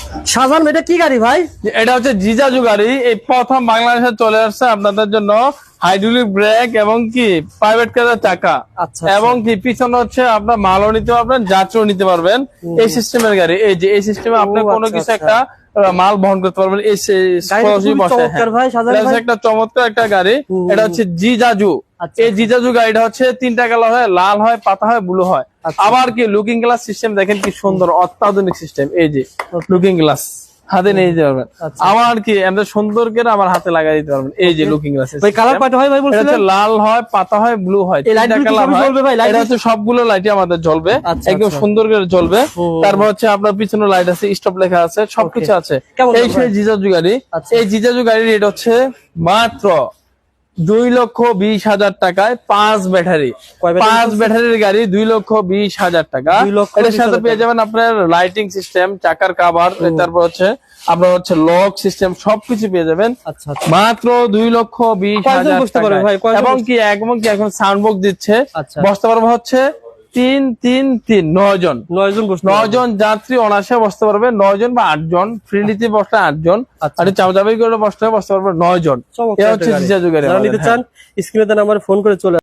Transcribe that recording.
শাহজাহান এটা কি গাড়ি ভাই? এটা হচ্ছে জিজাজু গাড়ি, এই প্রথম বাংলাদেশে চলে আসছে আপনাদের জন্য। হাইড্রোলিক ব্রেক এবং কি প্রাইভেট কারের চাকা, আচ্ছা এবং কি পিছনে হচ্ছে আপনার মালও নিতে পারবেন, যাত্রীও নিতে পারবেন। এই সিস্টেমের গাড়ি, এই যে এই সিস্টেমে আপনি কোনো আচ্ছা, কিছু আচ্ছা। একটা মাল বহন করতে পারবেন। এই গাড়িটা খুবই চমৎকার ভাই, শাহজাহান এটা হচ্ছে ভাই। একটা চমৎকার একটা গাড়ি। এটা হচ্ছে জিজাজু। আচ্ছা, এই জিজাজু গাড়িটা হচ্ছে 3টা কালার হয়, লাল হয়, পাতা হয়, ব্লু হয়। আচ্ছা। আবার কি লুকিং গ্লাস সিস্টেম দেখেন কি সুন্দর, অত্যাধুনিক সিস্টেম। এই যে লুকিং গ্লাস হাতে নিয়ে যেতে পারবেন। আচ্ছা। আবার কি এমনি সুন্দর করে আমার হাতে লাগাই দিতে পারবেন। এই যে লুকিং গ্লাস ভাই কালার কয়টা হয় ভাই বলছিলেন? লাল হয়, পাতা হয়, ব্লু হয়। এই লাইটগুলো কি সবই জ্বলবে ভাই? লাইট এটা হচ্ছে সবগুলো লাইটই আমাদের জ্বলবে, আচ্ছা, একদম আচ্ছা। সুন্দর করে জ্বলবে। হুম। তারপর হচ্ছে আপনার পিছনে লাইট আছে, স্টপ লেখা আছে, সবকিছু আছে। কেমন এই দাম সেই ভাই? জিজাজু গাড়ি। আচ্ছা। এই জিজাজু গাড়ির রেট হচ্ছে মাত্র 2,20,000 টাকায় 5 ব্যাটারি। কয় ব্যাটারি 5 বলছেন? ব্যাটারির গাড়ি 2,20,000 টাকা। 2,20,000 এটার সাথে পেয়ে যাবেন আপনার লাইটিং সিস্টেম, চাকার কাভার, তারপর হচ্ছে আপনার হচ্ছে লক সিস্টেম, সবকিছু পেয়ে যাবেন আচ্ছা, আচ্ছা। মাত্র 2,20,000 কয়জন বসতে পারবে ভাই? কয়জন এবং কি এখন সাউন্ড বক্স দিচ্ছে। আচ্ছা। বসতে পারবে হচ্ছে 9 জন। 9 জন বসতে 9 পারবে। জন যাত্রী অনায়াসে বসতে পারবে। 9 জন বা 8 জন, ফ্রিলিতে বসলে 8 জন, আচ্ছা। আর চাপাচাপি করে বসতে পারবে 9 জন। চমৎকার এটা একটা হচ্ছে গাড়ি। জিজাজু গাড়ি যারা আমাদের, নিতে হ্যাঁ। চান স্ক্রিনে দেওয়া নাম্বারে ফোন করে চলে